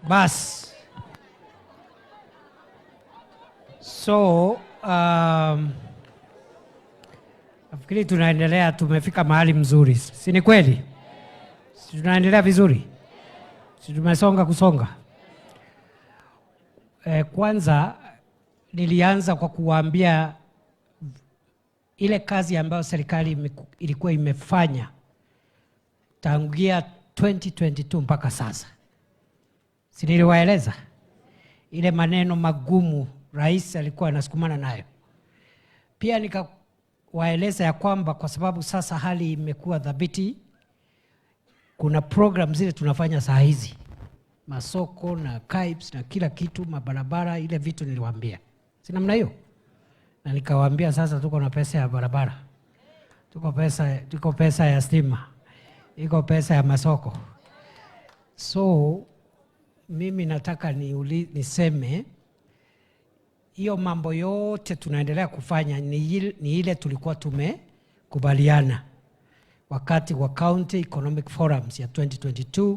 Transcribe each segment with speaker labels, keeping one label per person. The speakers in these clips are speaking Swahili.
Speaker 1: Bas. So, nafikiri tunaendelea, tumefika mahali mzuri. Si ni kweli? Si tunaendelea vizuri? Si tumesonga kusonga? Kwanza nilianza kwa kuwaambia ile kazi ambayo serikali ilikuwa imefanya tangia 2022 mpaka sasa. Si niliwaeleza ile maneno magumu rais alikuwa anasukumana nayo. Pia nikawaeleza ya kwamba kwa sababu sasa hali imekuwa dhabiti, kuna program zile tunafanya saa hizi, masoko na KIPES na kila kitu, mabarabara, ile vitu niliwaambia. Si namna hiyo? Na nikawaambia sasa tuko na pesa ya barabara, tuko pesa ya stima, iko pesa ya masoko. So mimi nataka niseme hiyo mambo yote tunaendelea kufanya ni ile tulikuwa tumekubaliana wakati wa County Economic Forums ya 2022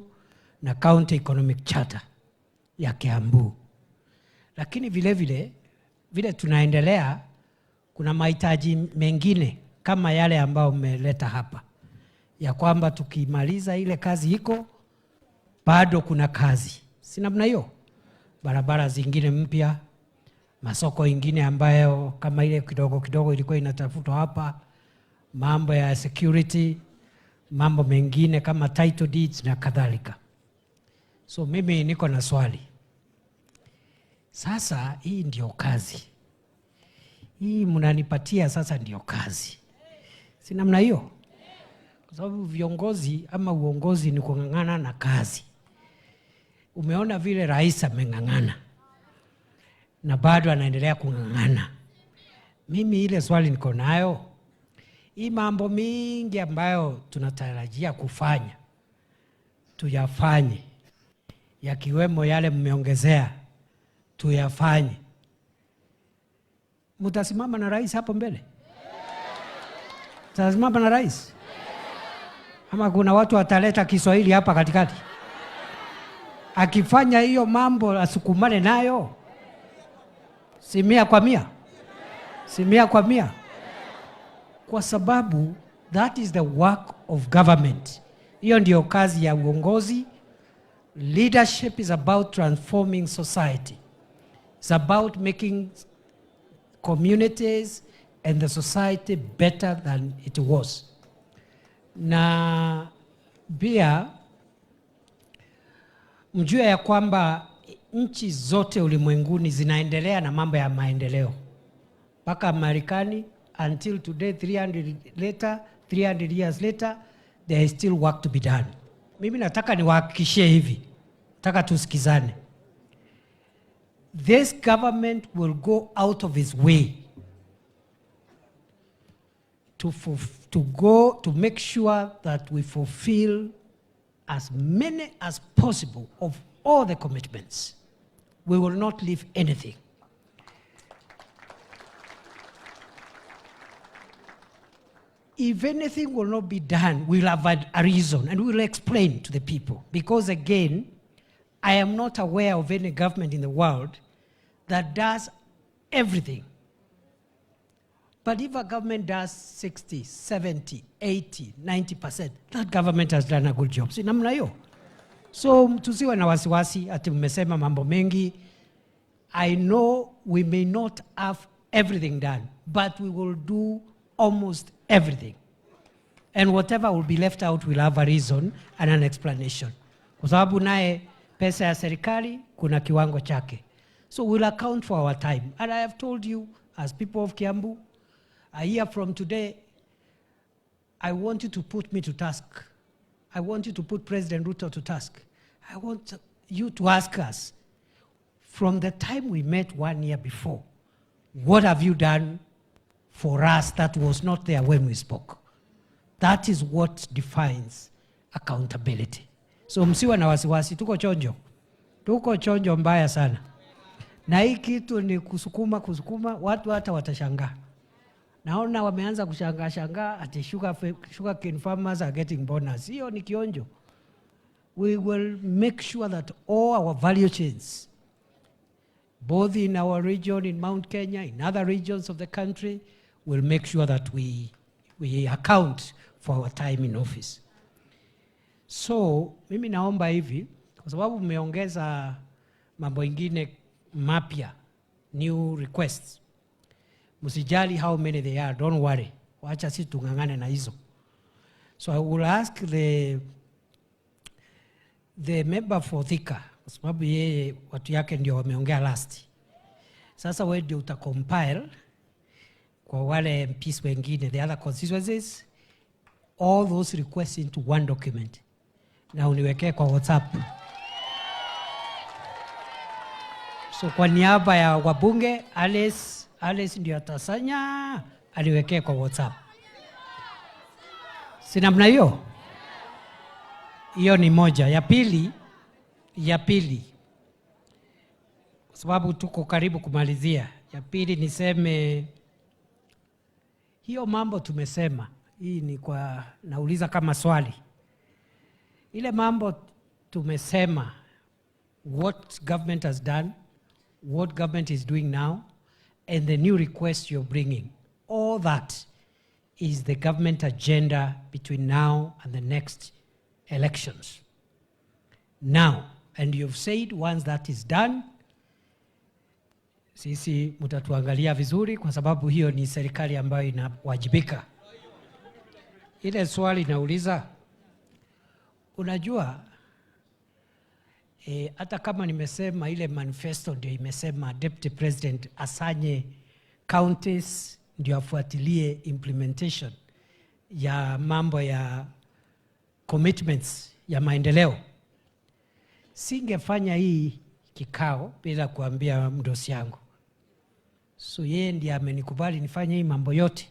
Speaker 1: na County Economic Charter ya Kiambu. Lakini vile tunaendelea, kuna mahitaji mengine kama yale ambayo umeleta hapa, ya kwamba tukimaliza ile kazi iko, bado kuna kazi. Si namna hiyo? Barabara zingine mpya, masoko ingine ambayo kama ile kidogo kidogo ilikuwa inatafutwa hapa, mambo ya security, mambo mengine kama title deeds na kadhalika. So mimi niko na swali. Sasa hii ndio kazi. Hii mnanipatia sasa ndio kazi. Si namna hiyo? Kwa sababu viongozi ama uongozi ni kung'ang'ana na kazi. Umeona vile rais ameng'ang'ana na bado anaendelea kung'ang'ana. Mimi ile swali niko nayo, hii mambo mingi ambayo tunatarajia kufanya, tuyafanye. Yakiwemo yale mmeongezea, tuyafanye. Mtasimama na rais hapo mbele? Mtasimama na rais? Ama kuna watu wataleta Kiswahili hapa katikati? Akifanya hiyo mambo asukumane nayo? Si 100%? Si 100%? Kwa sababu that is the work of government. Hiyo ndio kazi ya uongozi. Leadership is about transforming society. It's about making communities and the society better than it was. Na pia mjue ya kwamba nchi zote ulimwenguni zinaendelea na mambo ya maendeleo. Mpaka Marekani, until today, 300 years later, there is still work to be done. Mimi nataka niwahakikishie hivi, nataka tusikizane. This government will go out of its way to make sure that we fulfill as many as possible of all the commitments. We will not leave anything. If anything will not be done, we'll have a reason and we'll explain to the people. Because again, I am not aware of any government in the world that does everything. But if a government does 60, 70, 80, 90%, that government has done a good job. Si namna hiyo? So tusiwe na wasiwasi ati mmesema mambo mengi. I know we may not have everything done, but we will do almost everything. And whatever will be left out will have a reason and an explanation. Kwa sababu naye pesa ya serikali kuna kiwango chake. So we'll account for our time. And I have told you, as people of Kiambu, a year from today, I want you to put me to task. I want you to put President Ruto to task. I want you to ask us, from the time we met 1 year before, what have you done for us that was not there when we spoke? That is what defines accountability. So msiwe na wasiwasi, tuko chonjo. Tuko chonjo mbaya sana. Na hii kitu ni kusukuma, watu hata watashangaa. Naona wameanza kushangaa ati sugarcane farmers are getting bonus. Hiyo ni kionjo. we will make sure that all our value chains, both in our region, in Mount Kenya, in other regions of the country, will make sure that we account for our time in office. So, mimi naomba hivi, kwa sababu mmeongeza mambo ingine mapya, new requests. Musijali how many they are, don't worry. Wacha sisi tungangane na hizo. So I will ask the member for Thika, kwa sababu yeye watu yake ndio wameongea last. Sasa wewe ndio utacompile kwa wale MPs wengine, the other constituencies, all those requests into one document. Na uniwekee kwa WhatsApp. So kwa niaba ya wabunge, Alice ndio atasanya, aliwekee kwa WhatsApp. Si namna hiyo? Hiyo ni moja. Ya pili, kwa sababu tuko karibu kumalizia. Ya pili niseme, hiyo mambo tumesema, hii ni kwa nauliza kama swali. Ile mambo tumesema, what government has done, what government is doing now, and the new request you're bringing, all that is the government agenda between now and the next elections. Now, and you've said once that is done, sisi mutatuangalia vizuri kwa sababu hiyo ni serikali ambayo inawajibika. Ile swali nauliza, unajua, hata kama nimesema ile manifesto ndio imesema Deputy President asanye counties ndio afuatilie implementation ya mambo ya commitments ya maendeleo. Singefanya hii kikao bila kuambia mdosi yangu. So yeye ndiye amenikubali nifanye hii mambo yote.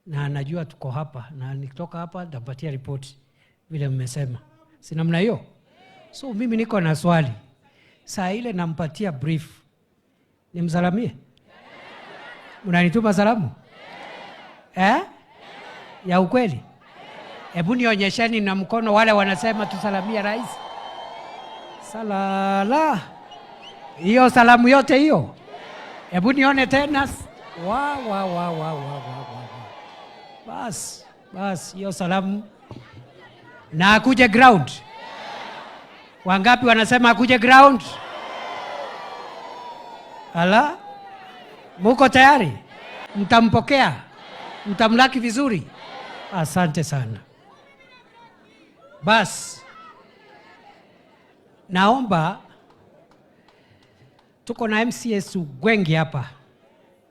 Speaker 1: Na anajua tuko hapa na nikitoka hapa nitapatia report vile mmesema. Si namna hiyo? So mimi niko na swali. Saa ile nampatia brief. Nimsalamie? Unanituma salamu? Ya ukweli? Hebu nionyesheni na mkono wale wanasema tusalamie rais. Salala. Hiyo salamu yote hiyo. Hebu nione tena. Bas, hiyo salamu. Na akuje ground. Wangapi wanasema akuje ground? Ala? Muko tayari? Mtampokea? Mtamlaki vizuri? Asante sana. Bas. Naomba tuko na MCS wengi hapa.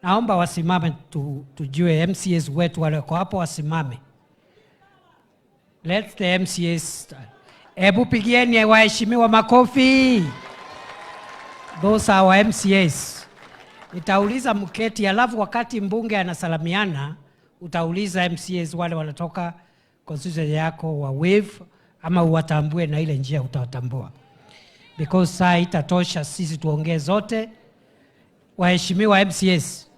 Speaker 1: Naomba wasimame tujue MCS wetu wale kwa hapo wasimame. Let the MCS start. Ebu pigieni waheshimiwa makofi. Those are our MCS. Nitauliza mketi, alafu wakati mbunge anasalamiana utauliza MCS wale wanatoka constituency yako wa wave ama uwatambue na ile njia utawatambua. Because saa itatosha sisi tuongee zote. Waheshimiwa MCS,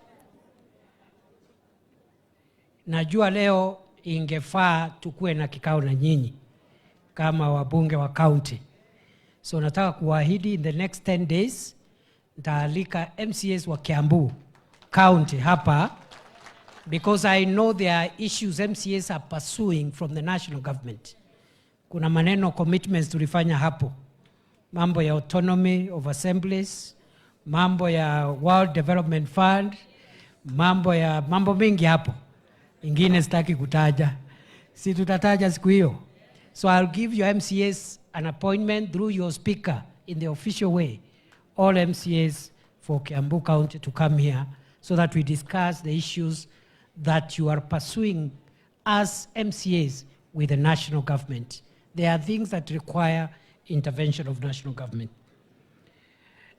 Speaker 1: najua leo ingefaa tukue na kikao na nyinyi kama wabunge wa county. So nataka kuahidi in the next 10 days nitaalika MCS wa Kiambu county hapa, because I know there are issues MCS are pursuing from the national government. Kuna maneno commitments tulifanya hapo. Mambo ya autonomy of assemblies, mambo ya World Development Fund, mambo mingi hapo. Ingine sitaki kutaja. Si tutataja siku hiyo. So I'll give your MCS an appointment through your speaker in the official way. All MCS for Kiambu County to come here so that we discuss the issues that you are pursuing as MCAs with the national government. There are things that require intervention of national government.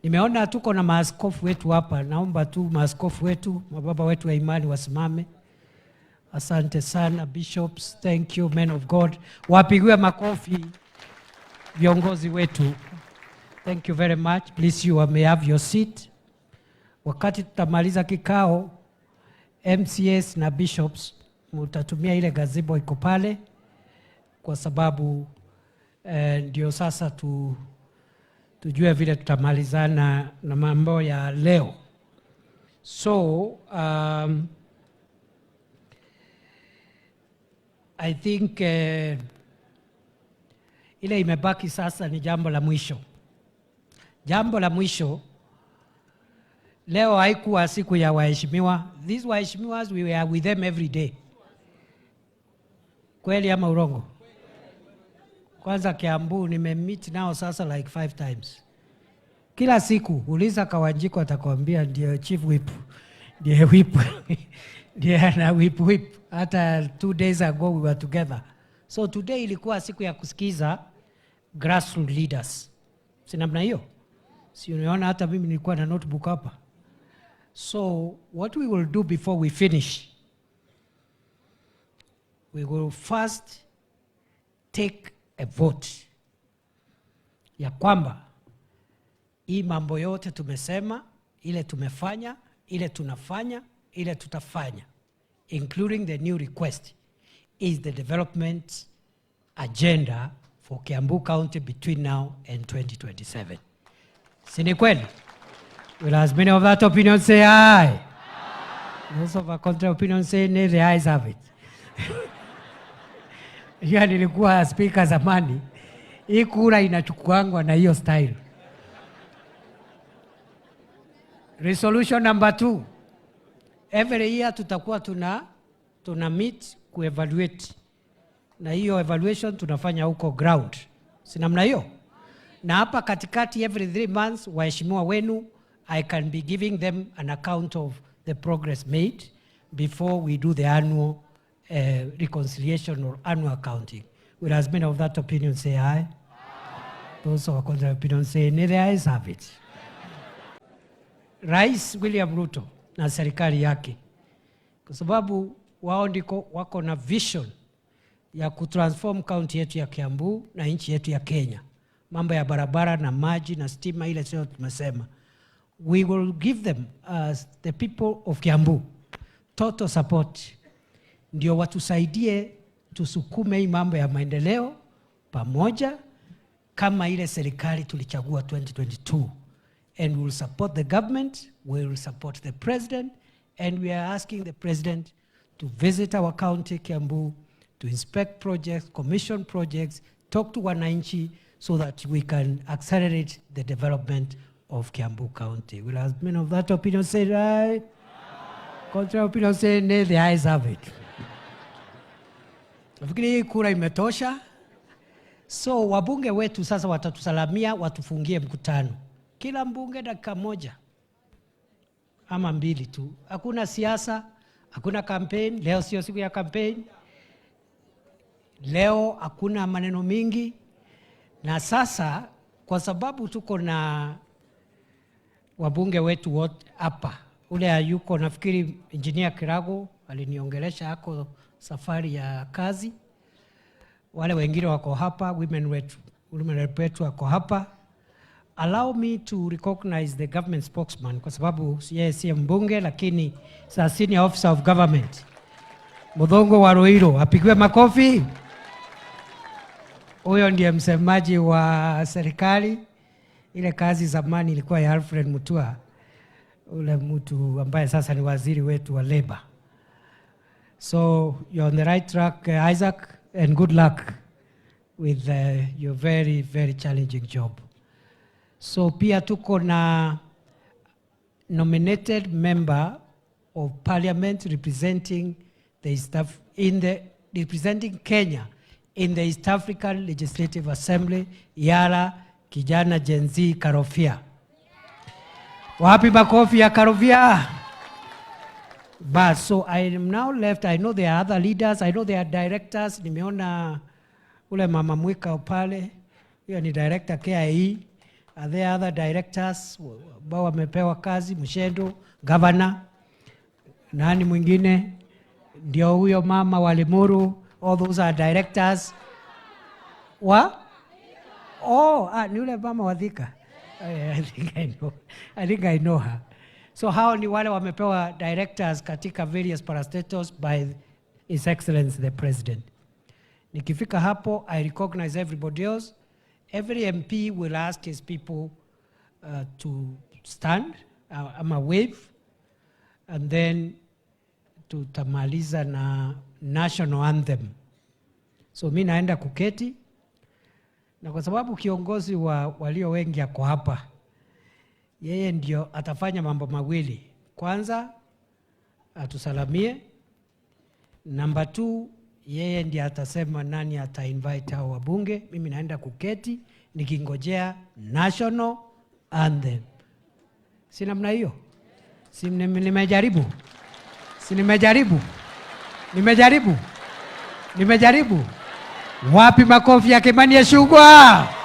Speaker 1: Nimeona tuko na maaskofu wetu hapa. Naomba tu maaskofu wetu, mababa wetu wa imani wasimame. Asante sana bishops, thank you men of God. Wapigiwe makofi viongozi wetu. Thank you very much. Please you may have your seat. Wakati tutamaliza kikao, MCS na bishops mutatumia ile gazebo iko pale kwa sababu ndio sasa tujue vile tutamalizana na mambo ya leo. So I think ile imebaki sasa ni jambo la mwisho. Jambo la mwisho, leo haikuwa siku ya waheshimiwa. These waheshimiwas, we were with them every day. Kweli ama urongo? Kwanza Kiambu nimemeet nao sasa like 5 times. Kila siku uliza Kawanjiko atakwambia ndio chief whip, ndio whip, ndio na whip. Hata 2 days ago we were together. So today ilikuwa siku ya kusikiza grassroots leaders. Si namna hiyo? Si unaona hata mimi nilikuwa na notebook hapa. So what we will do before we finish, we will first take a vote ya kwamba hii mambo yote tumesema, ile tumefanya, ile tunafanya, ile tutafanya, including the new request, is the development agenda for Kiambu County between now and 2027. Si ni kweli? Will as many of that opinion say aye? Those of a contrary opinion say nay, the ayes have it. Hiyo nilikuwa speaker zamani. Hii kura inachukuangwa na hiyo style. Resolution number 2. Every year tutakuwa tuna meet kuevaluate. Na hiyo evaluation tunafanya huko ground. Si namna hiyo? Na hapa katikati every 3 months waheshimiwa wenu, I can be giving them an account of the progress made before we do the annual reconciliation or annual accounting. Will as many of that opinion say aye? Those of a contrary opinion say nay, the ayes have it. Rais William Ruto na serikali yake, kwa sababu wao ndiko wako na vision ya kutransform county yetu ya Kiambu na nchi yetu ya Kenya. Mambo ya barabara na maji na stima, ile sio tumesema. We will give them, the people of Kiambu, total support. Ndio watusaidie tusukume hii mambo ya maendeleo pamoja kama ile serikali tulichagua 2022. And we will support the government, we will support the president, and we are asking the president to visit our county, Kiambu, to inspect projects, commission projects, talk to wananchi so that we can accelerate the development of Kiambu County. Will as many of that opinion say aye? Contrary opinion say nay, the ayes have it. Nafikiri hii kura imetosha. So wabunge wetu sasa watatusalamia, watufungie mkutano. Kila mbunge dakika 1 ama 2 tu. Hakuna siasa, hakuna campaign. Leo sio siku ya campaign. Leo hakuna maneno mingi. Na sasa kwa sababu tuko na wabunge wetu wote hapa, ule ayuko nafikiri Engineer Kirago aliniongelesha hako safari ya kazi. Wale wengine wako hapa, women rep wetu wako hapa. Allow me to recognize the government spokesman, kwa sababu yeye si mbunge lakini senior officer of government. Muthongo wa Ruiru, apigwe makofi. Huyo ndiye msemaji wa serikali. Ile kazi zamani ilikuwa ya Alfred Mutua, ule mtu ambaye sasa ni waziri wetu wa labor. So you're on the right track, Isaac, and good luck with your very, very challenging job. So pia tuko na nominated member of parliament representing representing Kenya in the East African Legislative Assembly, Yala kijana Gen Z Karofia. Wapi makofi ya Karofia? But so I am now left, I know there are other leaders, I know there are directors. Nimeona ule mama Mwika pale, huyo ni director KIE. Are there other directors ambao wamepewa kazi? Mshendo, governor, nani mwingine? Ndio huyo mama wa Limuru. All those are directors. Ni ule mama wa Thika. I think I know her. So hao ni wale wamepewa directors katika various parastatals by His Excellency the President. Nikifika hapo, I recognize everybody else. every MP will ask his people to stand, ama wave, and then tutamaliza na national anthem. So mimi naenda kuketi, na kwa sababu kiongozi wa walio wengi ako hapa, yeye ndio atafanya mambo mawili. Kwanza atusalamie, number 2 yeye ndiye atasema nani ata-invite hao wabunge. Mimi naenda kuketi nikingojea national anthem. Si namna hiyo? Si nimejaribu? Si nimejaribu? Nimejaribu? Wapi makofi ya Kimani Ichung'wah?